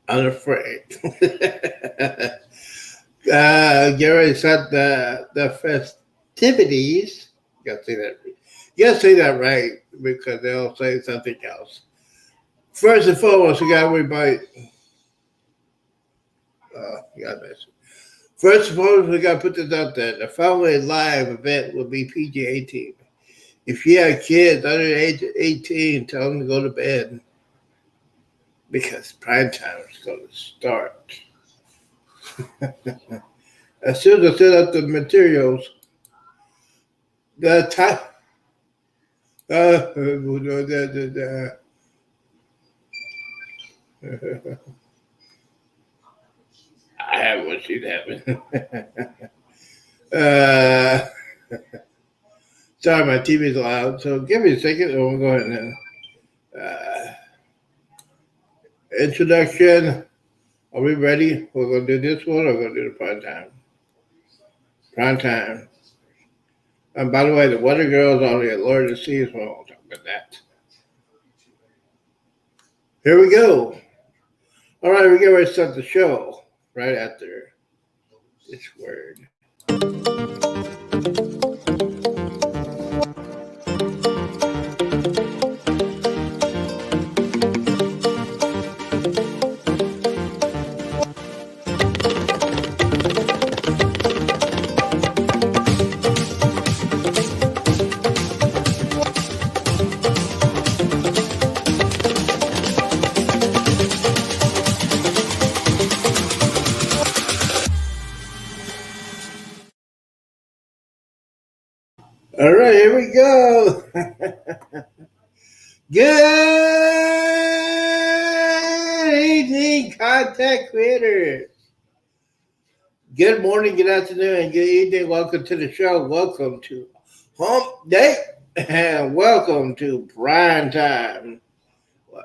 unafraid. Get ready to start the festivities. You gotta say that. You gotta say that right because they'll say something else. First and foremost, we got everybody. God bless you. First and foremost, we gotta put this out there. The following live event will be PG 18. If you have kids under the age of 18, tell them to go to bed because prime time is going to start. As soon as I set up the materials, the time. I have what she's having. uh, sorry, my TV's loud, so give me a second and we'll go ahead and introduction. Are we ready? We're going to do this one or we're going to do the prime time? Prime time. And by the way, the weather girls on the alert to see us. We'll talk about that. Here we go. All right, we get ready to start the show right after this word. All right, here we go. Good evening, content creators. Good morning, good afternoon, and good evening. Welcome to the show. Welcome to Hump Day, and welcome to Prime Time.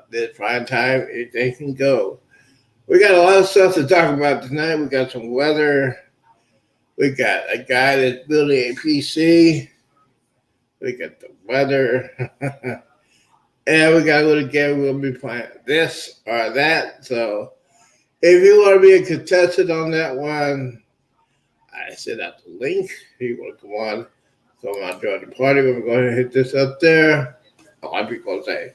This Prime Time, they can go. We got a lot of stuff to talk about tonight. We got some weather. We got a guy that's building a PC. We got the weather. And we got a little game we're going to be playing this or that. So if you want to be a contestant on that one, I sent out the link. If you want to come on, join the party. We're going to hit this up there. A lot of people say,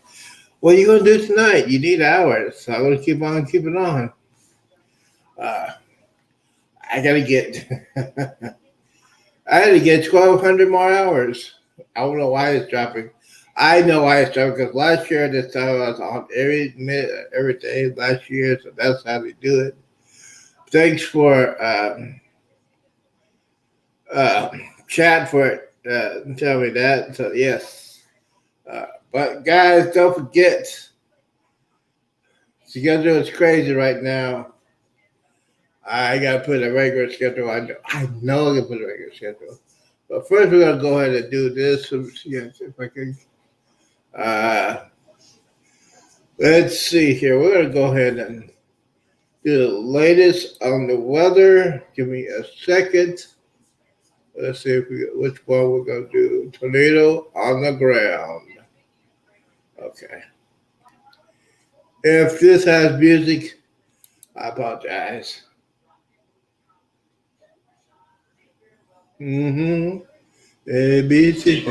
what are you going to do tonight? You need hours. So I'm going to keep on keeping on. I got to get, I had to get 1,200 more hours. I don't know why it's dropping. I know why it's dropping because last year this time I was on every minute, every day last year, so that's how we do it. Thanks for Chad for telling me that. So yes, but guys, don't forget, schedule is crazy right now. I gotta put a regular schedule. I know I can put a regular schedule. But first, we're going to go ahead and do this. Yes, if I can. Let's see here. We're going to go ahead and do the latest on the weather. Give me a second. Let's see which one we're going to do. Tornado on the ground. Okay. If this has music, I apologize. Mm-hmm. ABC.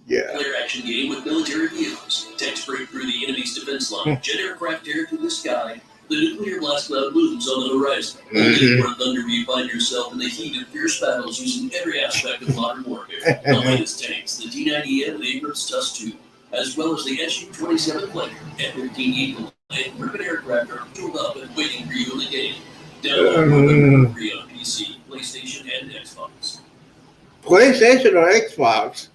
Yeah. Player action game with military views. Tanks break through the enemy's defense line. Jet aircraft tear through the sky. The nuclear blast cloud looms on the horizon. Only for Thunder you find yourself in the heat of fierce battles using every aspect of modern warfare. The latest tanks, the T-90M and the Abrams TUS-2, as well as the Su-27 Player, F-15 Eagle, and urban aircraft are tooled up and waiting for you in the game. Download Thunder free on PC, PlayStation, and Xbox. PlayStation or Xbox?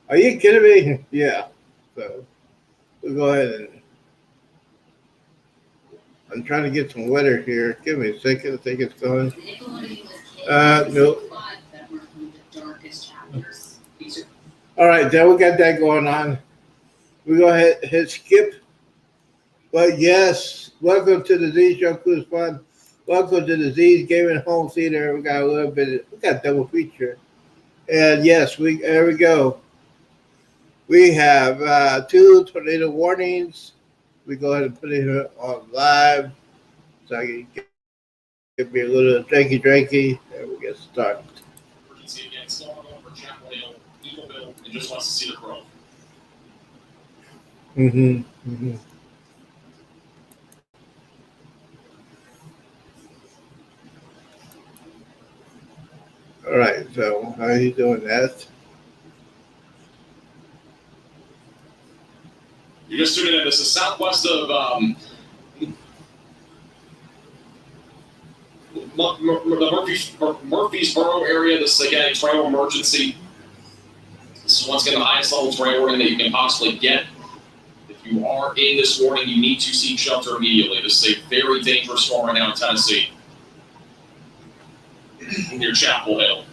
Are you kidding me? Yeah. So we'll go ahead and I'm trying to get some weather here. Give me a second. I think it's going. Nope. All right, then we got that going on. We go ahead and hit skip. But yes, welcome to the Z Show Cruise Fun. Welcome to the Z's Gaming Home Theater. We got a little bit. We got double feature. And yes, there we go. We have 2 tornado warnings. We go ahead and put it on live so I can give me a little drinky, and we get started. Emergency again, storm over Chapel Hill, Eagleville, and just wants to see the growth. Mm-hmm. Mm-hmm. All right. So how are you doing that? You're just tuning in. This is southwest of the Murfreesboro area. This is again a tornado emergency. This is once again the highest level tornado warning that you can possibly get. If you are in this warning, you need to seek shelter immediately. This is a very dangerous storm right now in Tennessee, near Chapel Hill.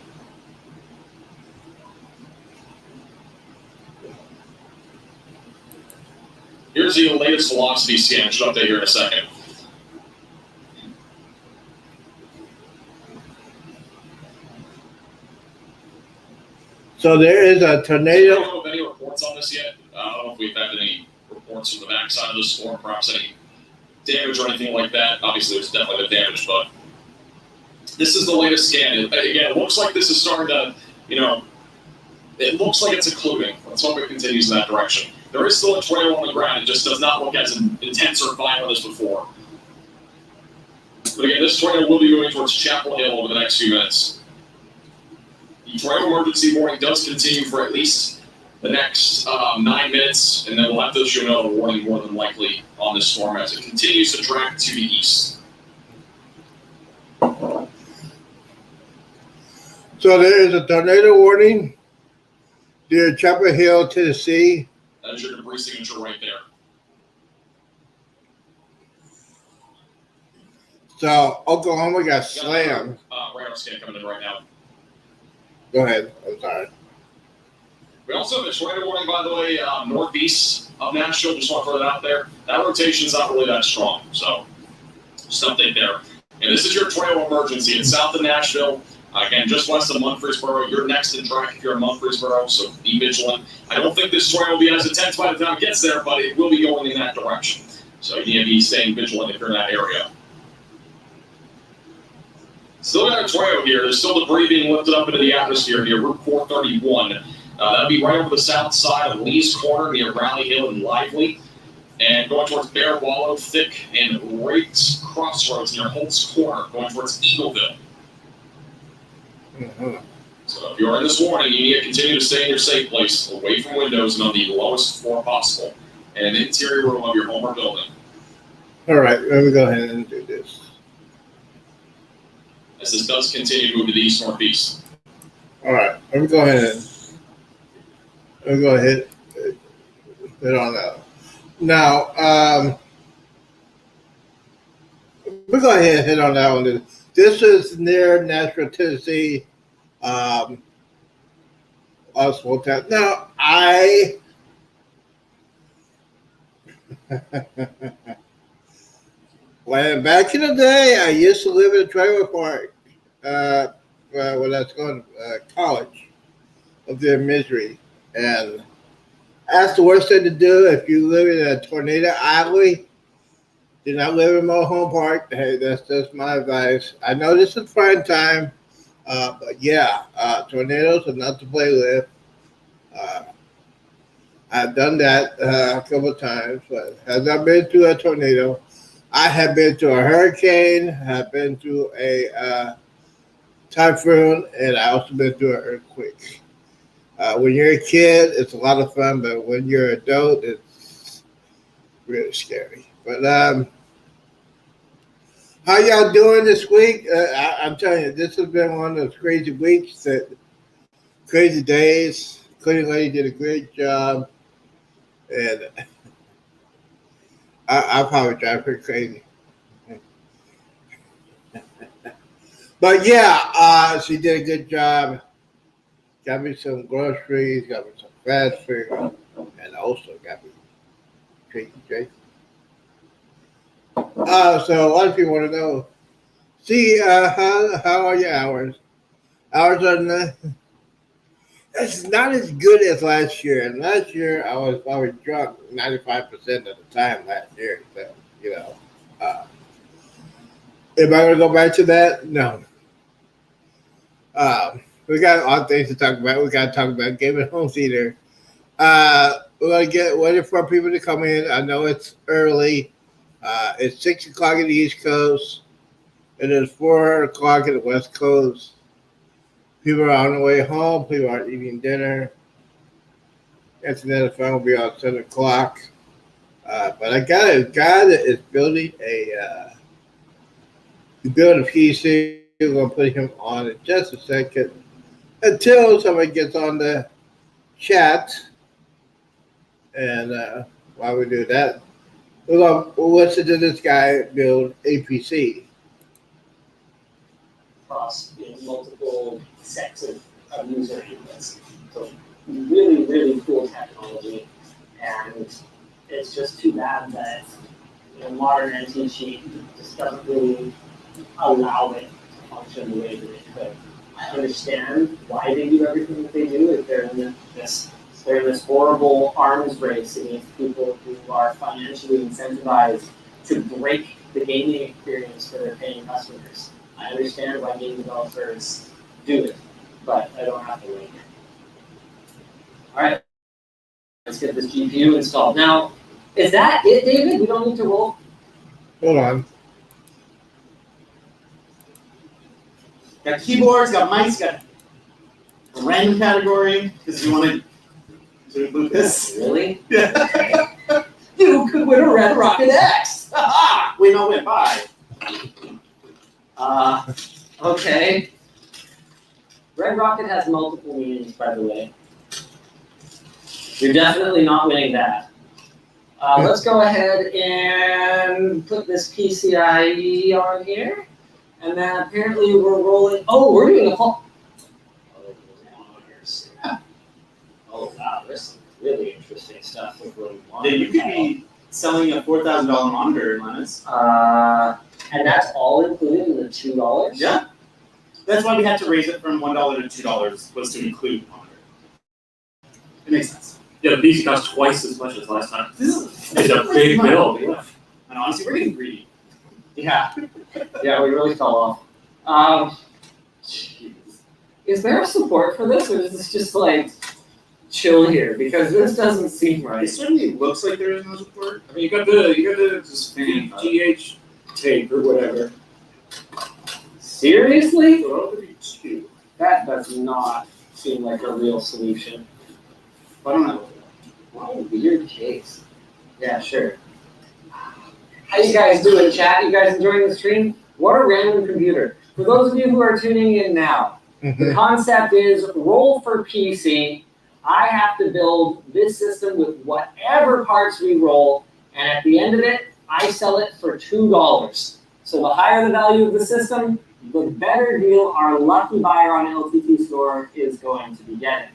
Here's the latest velocity scan. Should update here in a second. So there is a I tornado. don't know if any reports on this yet. I don't know if we've had any reports from the backside of the storm, perhaps any damage or anything like that. Obviously, there's definitely been damage, but this is the latest scan. Again, it looks like this is starting to, it looks like it's occluding. Let's hope it continues in that direction. There is still a tornado on the ground. It just does not look as intense or violent as before. But again, this tornado will be moving towards Chapel Hill over the next few minutes. The tornado emergency warning does continue for at least the next 9 minutes, and then we'll have to issue another warning more than likely on this storm as it continues to track to the east. So there is a tornado warning near Chapel Hill, Tennessee. That is your debris signature right there. So Oklahoma got slammed. Radar scan coming in right now. Go ahead. I'm sorry. We also have a tornado warning, by the way, northeast of Nashville. Just want to throw that out there. That rotation is not really that strong, so just update there. And this is your tornado emergency. It's south of Nashville. Again, just west of Murfreesboro. You're next in track if you're in Murfreesboro, so be vigilant. I don't think this tornado will be as intense by the time it gets there, but it will be going in that direction. So you need to be staying vigilant if you're in that area. Still got a tornado here. There's still debris being lifted up into the atmosphere near Route 431. That'll be right over the south side of Lee's Corner near Rally Hill and Lively. And going towards Bear Wallow, Thick, and Rakes Crossroads near Holt's Corner, going towards Eagleville. Mm-hmm. So if you're in this warning, you need to continue to stay in your safe place, away from windows and on the lowest floor possible, and an interior room of your home or building. All right, let me go ahead and do this. As this does continue to move to the east-northeast. All right, let me go ahead and hit on that. Now, we're going to hit on that one. This is near Nashville, Tennessee. Also, now, when back in the day, I used to live in a trailer park when I was going to college up there in Missouri. And that's the worst thing to do if you live in a tornado alley. Do not live in my home park. Hey, that's my advice. I know this is prime time, but yeah, tornadoes are not to play with. I've done that a couple of times, but have not been through a tornado. I have been through a hurricane, have been through a typhoon, and I also been through an earthquake. When you're a kid, it's a lot of fun, but when you're an adult, it's really scary. But how y'all doing this week? I'm telling you, this has been one of those crazy weeks, crazy days. Cleaning lady did a great job, and I probably drive her crazy. But yeah, she did a good job. Got me some groceries, got me some fast food, and also got me treat. So a lot of people want to know. See, how are your hours? Hours are It's not as good as last year. And last year I was drunk 95% of the time last year. So you know, uh, am I gonna go back to that? No. We got a lot of things to talk about. We got to talk about Game at Home Theater. We're gonna get waiting for people to come in. I know it's early. It's 6 o'clock in the East Coast. It is 4 o'clock in the West Coast. People are on the way home. People are eating dinner. Internet phone will be on 7 o'clock. But I got a guy that is building a PC. We're gonna put him on in just a second until somebody gets on the chat. And while we do that, we're gonna listen to this guy build APC. Across multiple sets of user inputs. So really, really cool technology, and it's just too bad that modern anti-cheat just doesn't really allow it to function the way that it could. I understand why they do everything that they do. If they're in this horrible arms race against people who are financially incentivized to break the gaming experience for their paying customers. I understand why game developers do it, but I don't have to like it. All right, let's get this GPU installed. Now, is that it, David? We don't need to roll? Hold on. Got keyboards, got mics, got a random category, because you want to include this. Really? Yeah. You could win a Red Rocket X! Wait, no, wait, bye. Okay. Red Rocket has multiple meanings, by the way. You're definitely not winning that. Let's go ahead and put this PCIe on here. And then apparently we're rolling. Oh, we're doing a whole. Oh, monitors. Oh, wow, there's some really interesting stuff with rolling Then you could be selling a $4,000 monitor, Linus. And that's all included in the $2? Yeah. That's why we had to raise it from $1 to $2, was to include the monitor. It makes sense. Yeah, the PC costs twice as much as last time. It's It's a big bill. Yeah. And honestly, we're getting greedy. Yeah. Yeah, we really fell off. Is there support for this, or is this just like chill here? Because this doesn't seem It right. certainly looks like there is no support. I mean, you got the just GH tape or whatever. Seriously? So that'll be two. That does not seem like a real solution. I don't know. What a weird case. Yeah, sure. How you guys doing, chat? You guys enjoying the stream? What a random computer. For those of you who are tuning in now, the concept is roll for PC. I have to build this system with whatever parts we roll, and at the end of it, I sell it for $2. So the higher the value of the system, the better deal our lucky buyer on LTT Store is going to be getting.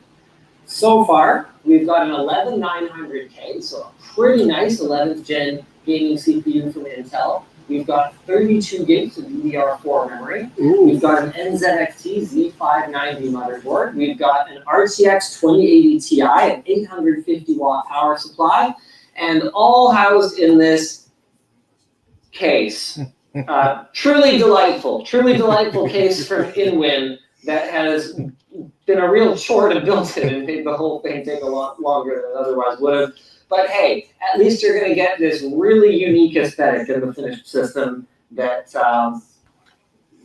So far, we've got an 11900K, so a pretty nice 11th gen gaming CPU from Intel. We've got 32 gigs of DDR4 memory. We've got an NZXT Z590 motherboard. We've got an RTX 2080 Ti, an 850 watt power supply, and all housed in this case. Truly delightful case from InWin that has been a real chore to build it and made the whole thing take a lot longer than it otherwise would have. But hey, at least you're going to get this really unique aesthetic in the finished system that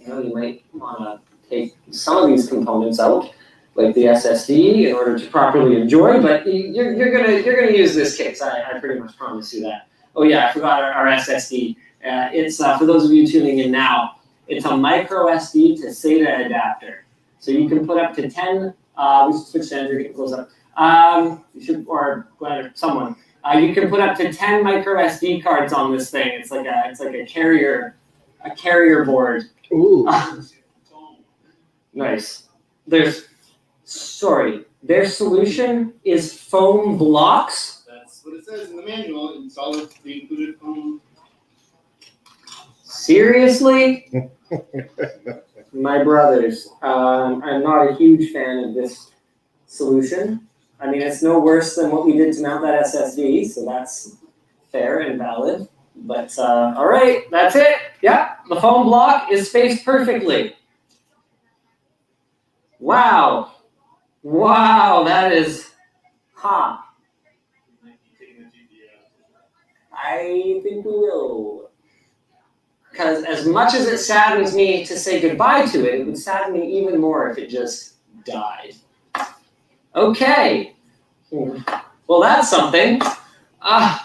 you might want to take some of these components out, like the SSD, in order to properly enjoy. But you're gonna use this case. I pretty much promise you that. Oh yeah, I forgot our SSD. It's for those of you tuning in now. It's a micro SD to SATA adapter, so you can put up to 10. We should switch to Andrew. Get close up. You should, or someone. You can put up to 10 micro SD cards on this thing. It's like a carrier board. Ooh. Nice. Their solution is foam blocks. That's what it says in the manual. Install it the included foam. Seriously? My brothers, I'm not a huge fan of this solution. I mean, it's no worse than what we did to mount that SSD, so that's fair and valid. But all right, that's it. Yeah, the foam block is spaced perfectly. Wow. Wow, that is, I think we will. Because as much as it saddens me to say goodbye to it, it would sadden me even more if it just died. Okay. Well, that's something.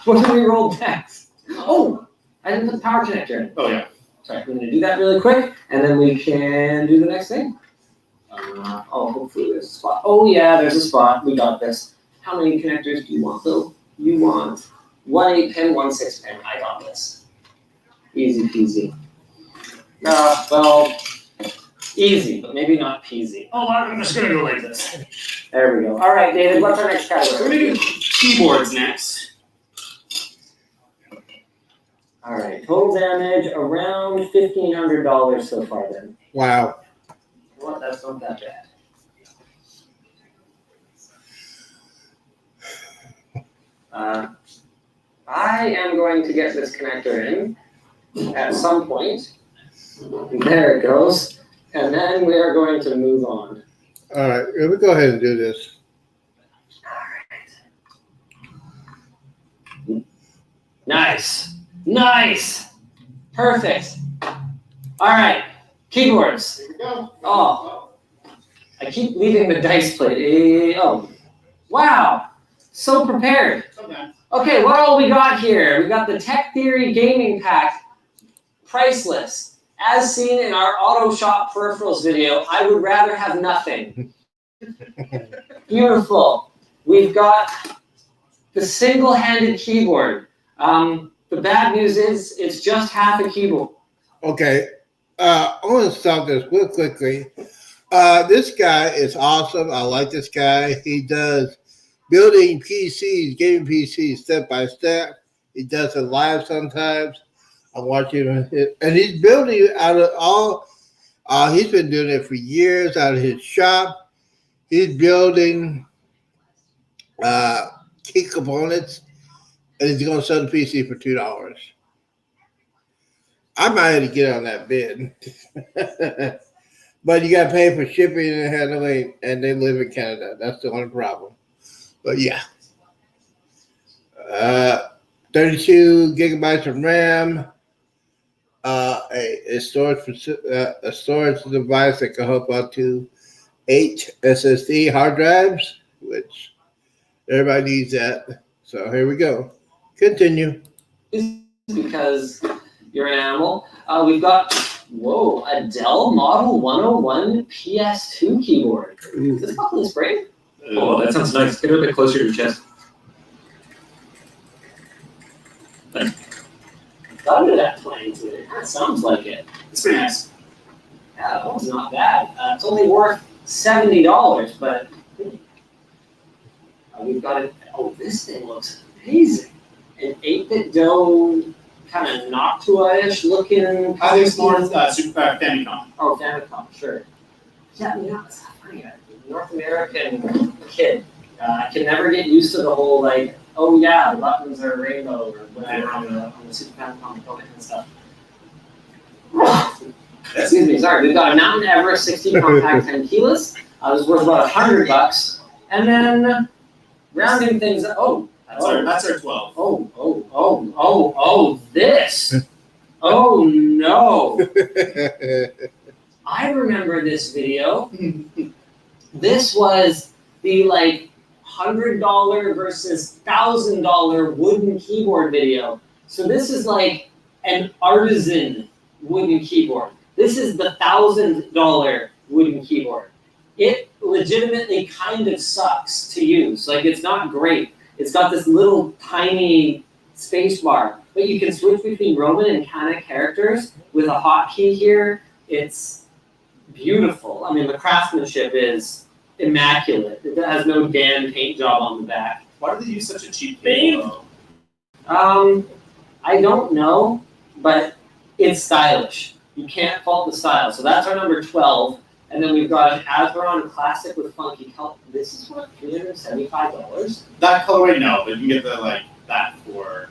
What do we roll next? Oh, I didn't put the power connector in. Oh, yeah. Sorry, I'm going to do that really quick, and then we can do the next thing. Hopefully there's a spot. Oh, yeah, there's a spot. We got this. How many connectors do you want, though? You want 1 8-pin, 1 6-pin. I got this. Easy peasy. Well, easy, but maybe not peasy. Oh, I'm just going to go like this. There we go. All right, David, what's our next category? We're going to do keyboards next. All right, total damage around $1,500 so far then. Wow. Well, that's not that bad. I am going to get this connector in at some point. There it goes. And then we are going to move on. All right, let me go ahead and do this. All right. Nice. Nice. Perfect. All right. Keyboards. Here we go. Oh. I keep leaving the dice plate. Oh. Wow. So prepared. Sometimes. Okay, what all we got here? We got the Tech Theory Gaming Pack, priceless. As seen in our Auto Shop Peripherals video, I would rather have nothing. Beautiful. We've got the single-handed keyboard. The bad news is it's just half a keyboard. Okay, I want to stop this real quickly. This guy is awesome. I like this guy. He does building PCs, gaming PCs, step by step. He does it live sometimes. I watch him, and he's building out of all. He's been doing it for years out of his shop. He's building key components, and he's going to sell the PC for $2. I might have to get on that bid, but you got to pay for shipping and handling, and they live in Canada. That's the only problem. But yeah, 32 gigabytes of RAM, a storage device that can hook up to 8 SSD hard drives, which everybody needs that. So here we go. Continue. Because you're an animal. We've got, a Dell Model 101 PS2 keyboard. Is this buckle and spring? Oh, that sounds nice. Get it a bit closer to your chest. Thunder that playing to it. That sounds like it. It's pretty nice. Yeah, that one's not bad. It's only worth $70, but we've got it. Oh, this thing looks amazing. An 8-bit dough, kind of Noctua-ish looking. I think it's more Famicom. Oh, Famicom, sure. Yeah, it's not funny. North American kid. I can never get used to the whole the buttons are rainbow or whatever on the Super Famicom component and stuff. Excuse me, sorry. We've got a Mountain Everest 60 compact 10 keyless. This was worth about $100, and then rounding things up. That's our 12. This. Oh no. I remember this video. This was the $100 versus $1,000 wooden keyboard video. So this is like an artisan wooden keyboard. This is the $1,000 wooden keyboard. It legitimately kind of sucks to use. It's not great. It's got this little tiny space bar, but you can switch between Roman and Kana characters with a hotkey here. It's beautiful. I mean, the craftsmanship is immaculate. It has no damn paint job on the back. Why do they use such a cheap cable? I don't know, but it's stylish. You can't fault the style. So that's our number 12. And then we've got an Azeron Classic with funky color. This is what, $375? That colorway, no, but you can get the like that for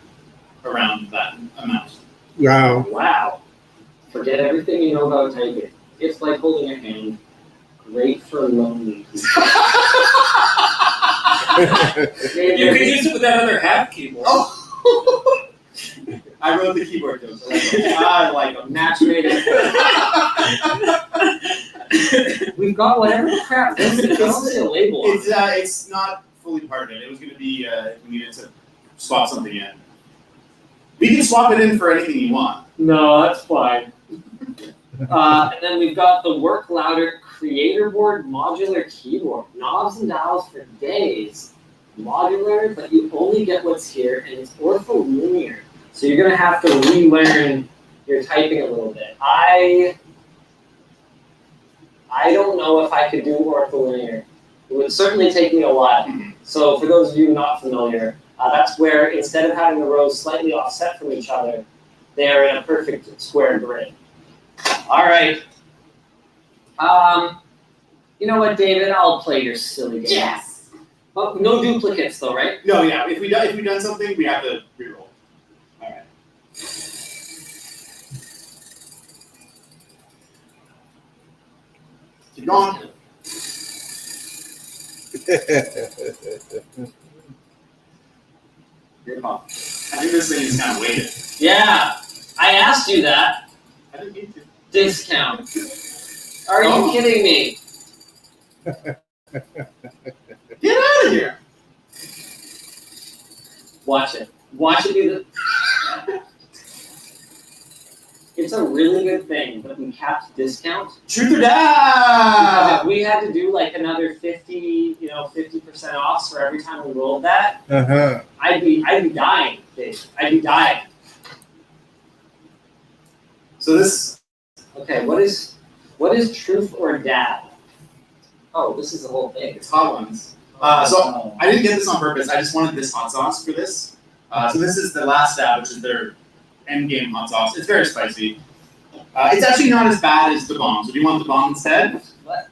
around that amount. Wow. Wow. Forget everything you know about typing. It's like holding a hand. Great for lonely people. You can use it with that other half keyboard. Oh. I wrote the keyboard jokes. I like them. Match-made. We've got whatever crap. I don't see a label on it. It's not fully part of it. It was going to be if we needed to swap something in. We can swap it in for anything you want. No, that's fine. And then we've got the Work Louder Creator Board Modular Keyboard. Knobs and dials for days. Modular, but you only get what's here, and it's ortholinear. So you're going to have to relearn your typing a little bit. I don't know if I could do ortholinear. It would certainly take me a while. So for those of you not familiar, that's where instead of having the rows slightly offset from each other, they're in a perfect square grid. All right. You know what, David? I'll play your silly game. Yes. But no duplicates, though, right? No, yeah. If we done something, we have to reroll. All right. Keep going. Your call. I think this thing is kind of weighted. Yeah. I asked you that. I didn't need to. Discount. Are you kidding me? Get out of here. Watch it. Watch it do the. It's a really good thing, but we capped discount. Truth or Because dare? if we had to do like another 50% off for every time we rolled that, Uh-huh. I'd be dying, Dave. I'd be dying. So this. Okay, what is truth or dab? Oh, this is the whole thing. It's hot ones. So I didn't get this on purpose. I just wanted this hot sauce for this. So this is the last stab, which is their end game hot sauce. It's very spicy. It's actually not as bad as the bomb. So do you want the bomb instead? What?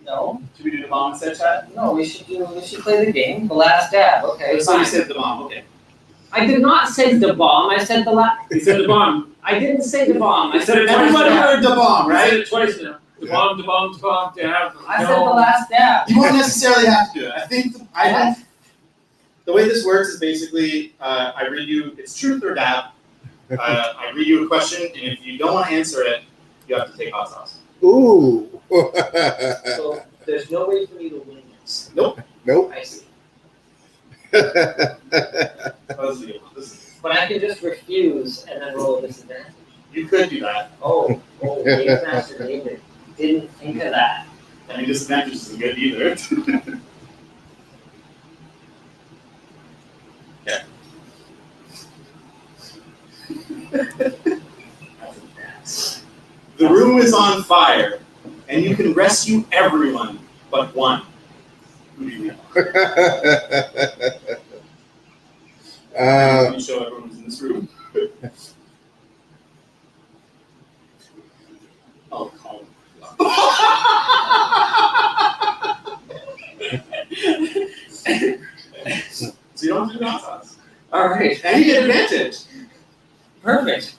No. Should we do the bomb instead, Chad? No, we should play the game. The last dab. Okay. So you Fine. said the bomb. Okay. I did not say the bomb. I said the last. He said the bomb. I didn't say the bomb. I He said said it twice Everybody now. heard the bomb, He said right? it twice now. The bomb, the bomb, the bomb, dab. I said the last dab. You won't necessarily have to do it. I think the way this works is basically I read you. It's truth or dab. I read you a question, and if you don't want to answer it, you have to take hot sauce. Ooh. So there's no way for me to win this. Nope. Nope. I see. This But I can just refuse and then roll a disadvantage. you could do that. Oh, Game Master David didn't think of that. I mean, disadvantage isn't good either. Okay. The room is on fire, and you can rescue everyone but one. Who do you know? Can you show everyone who's in this room? Oh, Colin. So you don't have to do hot sauce. All right. And you get advantage. Perfect.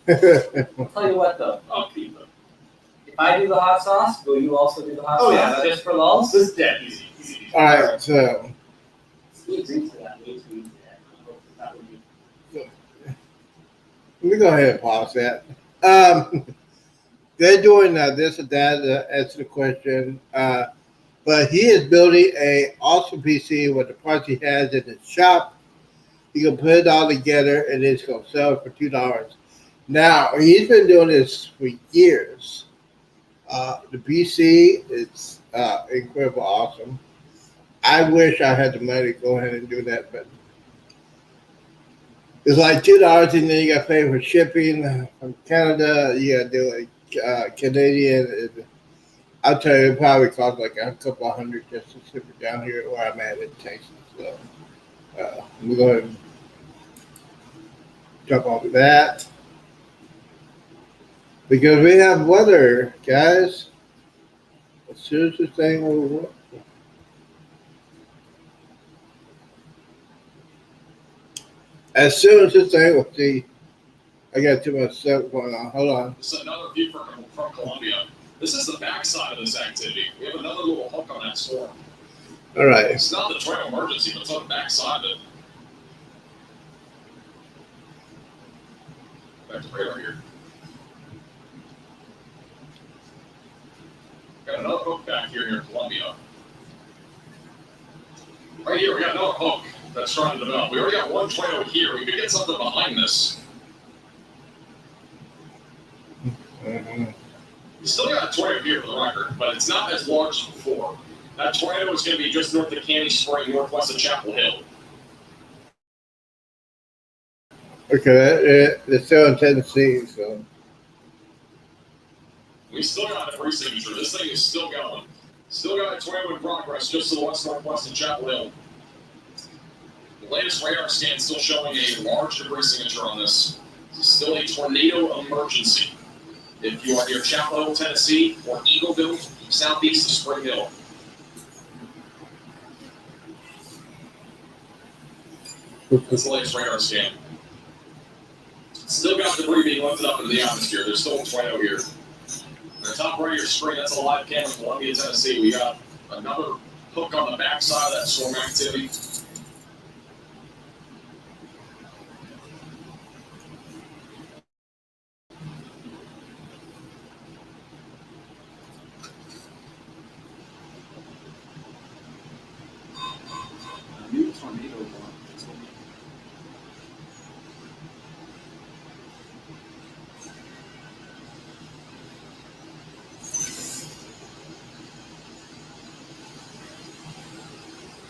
I'll tell you what though. Oh, people. If I do the hot sauce, will you also do the hot Oh, sauce? yeah, Just for lulls? This is dead easy. All right, so We agreed to that. We agreed to that. I hope that would be. let me go ahead and pause that. They're doing this and that to answer the question, but he is building a awesome PC with the parts he has in his shop. You can put it all together and it's going to sell for $2. Now, he's been doing this for years. The PC is incredible, awesome. I wish I had the money to go ahead and do that, but it's like $2 and then you got to pay for shipping from Canada. You got to do it Canadian. I'll tell you, it probably costs like a couple of $100 just to ship it down here where I'm at in Texas. So we're going to jump off of that because we have weather, guys. As soon as this thing will. As soon as this thing will see. I got too much stuff going on. Hold on. This is another view from Columbia. This is the backside of this activity. We have another little hook on that storm. All right. It's not the trail emergency, but it's on the backside of it. Back to radar here. Got another hook back here in Columbia. Right here, we got another hook that's trying to develop. We already got one trail here. We could get something behind this. Mm-hmm. We still got a tornado here for the record, but it's not as large as before. That tornado is going to be just north of Candy Spring, northwest of Chapel Hill. Okay, it's still in Tennessee, so. We still got a free signature. This thing is still going. Still got a tornado in progress just to the west-northwest of Chapel Hill. The latest radar scan is still showing a large debris signature on this. This is still a tornado emergency. If you are near Chapel Hill, Tennessee, or Eagleville, southeast of Spring Hill. That's the latest radar scan. Still got debris being lifted up into the atmosphere. There's still a tornado here. On the top right of your screen, that's a live camera from Columbia, Tennessee. We got another hook on the backside of that storm activity. A new tornado warning.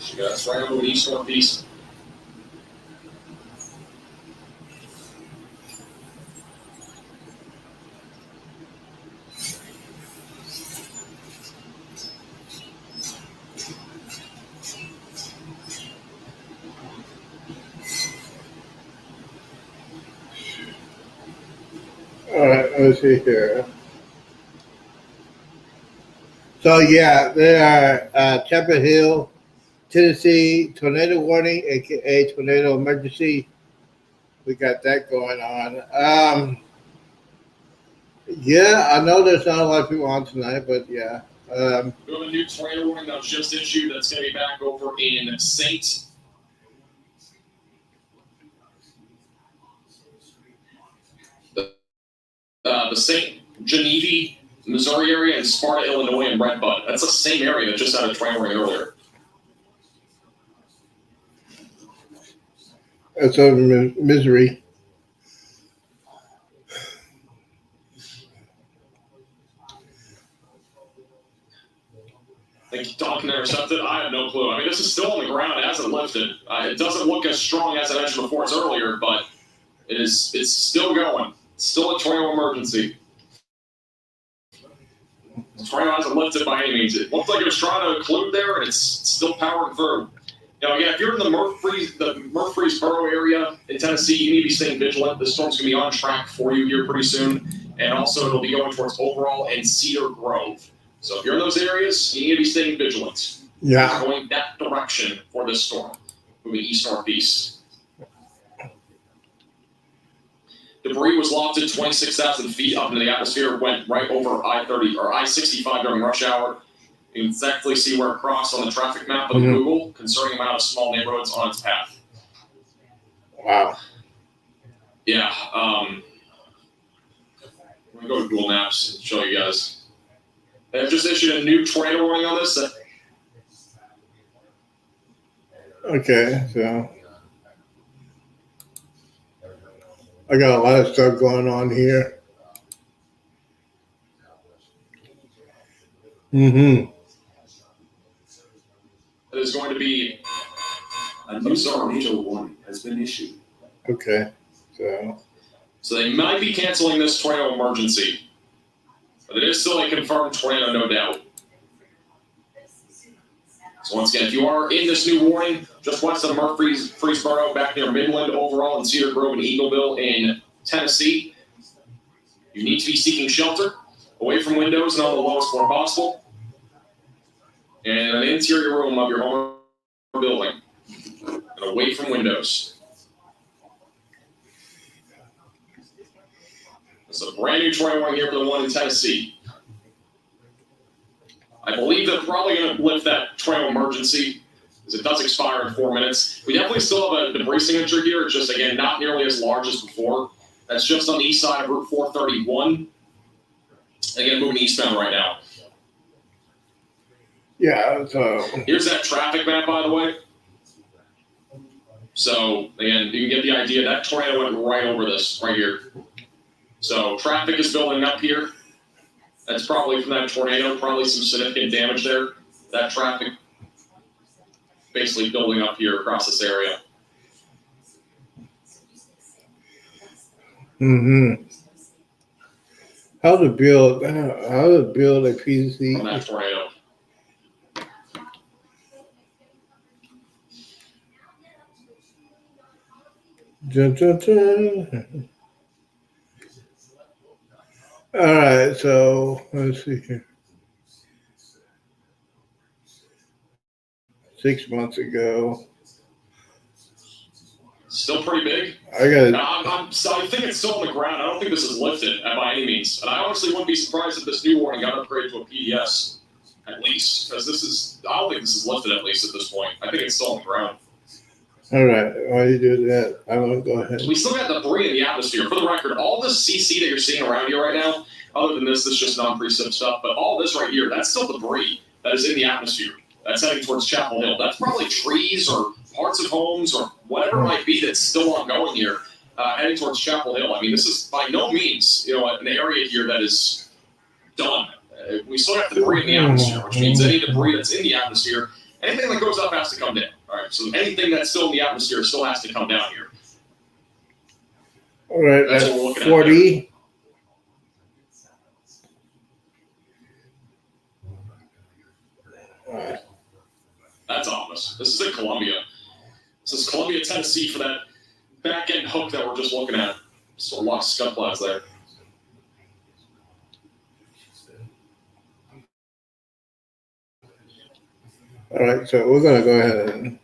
She got us right over the east-northeast. All right, let's see here. So, yeah, there are Chapel Hill, Tennessee, tornado warning, aka tornado emergency. We got that going on. Yeah, I know there's not a lot of people on tonight, but yeah. We have a new tornado warning that was just issued that's going to be back over in the St. Genevieve, Missouri area, and Sparta, Illinois, and Redbud. That's the same area that just had a tornado warning earlier. It's over misery. I think Don can intercept it. I have no clue. I mean, this is still on the ground. It hasn't lifted. It doesn't look as strong as I mentioned before as earlier, but it's still going. It's still a tornado emergency. The tornado hasn't lifted by any means. It looked like it was trying to occlude there, and it's still powering through. You know, again, if you're in the Murfreesboro area in Tennessee, you need to be staying vigilant. This storm's going to be on track for you here pretty soon, and also it'll be going towards Overall and Cedar Grove. So if you're in those areas, you need to be staying vigilant. Yeah. It's going that direction for this storm, moving east-northeast. Debris was lofted 26,000 feet up into the atmosphere, went right over I-30 or I-65 during rush hour. You can exactly see where it crossed on the traffic map of Google, concerning amount of small neighborhoods on its path. Wow. Yeah. I'm going to go to Google Maps and show you guys. They've just issued a new tornado warning on this. Okay, so I got a lot of stuff going on here. Mm-hmm. It is going to be A new tornado warning has been issued. Okay, so they might be canceling this tornado emergency. But it is still a confirmed tornado, no doubt. So once again, if you are in this new warning, just west of Murfreesboro, back near Midland, Overall, and Cedar Grove and Eagleville in Tennessee, you need to be seeking shelter away from windows and on the lowest floor possible. in an interior room of your home building and away from windows. It's a brand new tornado here for the one in Tennessee. I believe they're probably going to lift that tornado emergency because it does expire in 4 minutes. We definitely still have a debris signature here. It's just, again, not nearly as large as before. That's just on the east side of Route 431. Again, moving eastbound right now. Yeah, so Here's that traffic map, by the way. So, again, you can get the idea. That tornado went right over this, right here. So, traffic is building up here. That's probably from that tornado, probably some significant damage there. That traffic basically building up here across this area. how to build a PC. From that tornado. Dun, dun, dun. All right, so let's see here. 6 months ago, Still pretty big. So I think it's still on the ground. I don't think this is lifted by any means. And I honestly wouldn't be surprised if this new warning got upgraded to a PDS, at least. Because I don't think this is lifted, at least at this point. I think it's still on the ground. All right, while you do that, I'm going to go ahead. We still got debris in the atmosphere. For the record, all this CC that you're seeing around here right now, other than this is just non-precip stuff, but all this right here, that's still debris that is in the atmosphere. That's heading towards Chapel Hill. That's probably trees or parts of homes or whatever it might be that's still ongoing here, heading towards Chapel Hill. I mean, this is by no means, an area here that is done. We still have debris in the atmosphere, which means any debris that's in the atmosphere, anything that goes up has to come down. All right, so anything that's still in the atmosphere still has to come down here. All right, That's that's what we're looking at 40. That's ominous. This is in Columbia. This is Columbia, Tennessee for that back-end hook that we're just looking at. So a lot of scud clouds there. All right, so we're going to go ahead and.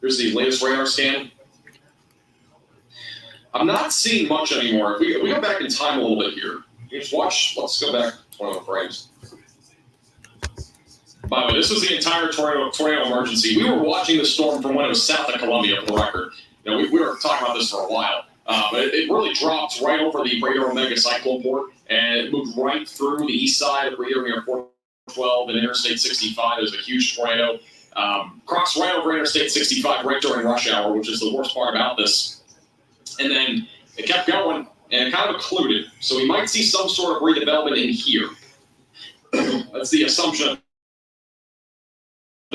Here's the latest radar scan. I'm not seeing much anymore. If we go back in time a little bit here. Just watch. Let's go back 21 frames. By the way, this was the entire tornado emergency. We were watching the storm from when it was south of Columbia, for the record. We were talking about this for a while. But it really dropped right over the Greater Omega Cyclone Port, and it moved right through the east side of Greater near 412 and Interstate 65. There's a huge tornado. Crossed right over Interstate 65 right during rush hour, which is the worst part about this. And then it kept going, and it kind of occluded. So we might see some sort of redevelopment in here. That's the assumption at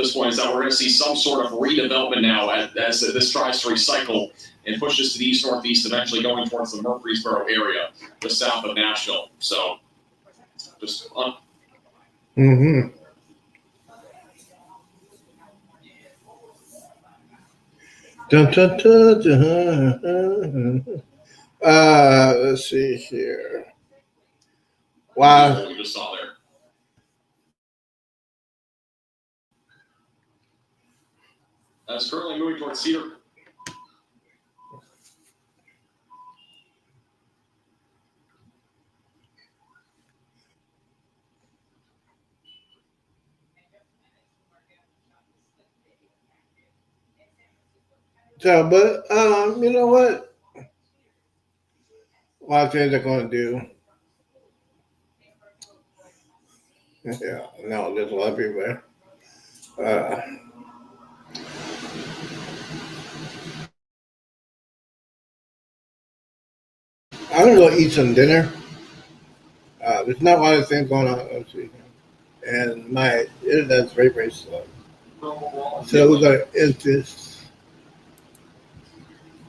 this point, is that we're going to see some sort of redevelopment now as this tries to recycle and pushes to the east-northeast, eventually going towards the Murfreesboro area, just south of Nashville. So, just Mm-hmm. Dun, dun, dun, dun. Let's see here. Wow. what we just saw there. That's currently moving towards Cedar. So, but you know what? A lot of things are going to do. Yeah, no, there's a lot of people there. I'm gonna go eat some dinner. There's not a lot of things going on. Let's see. And my internet's very, very slow. So we're gonna end this.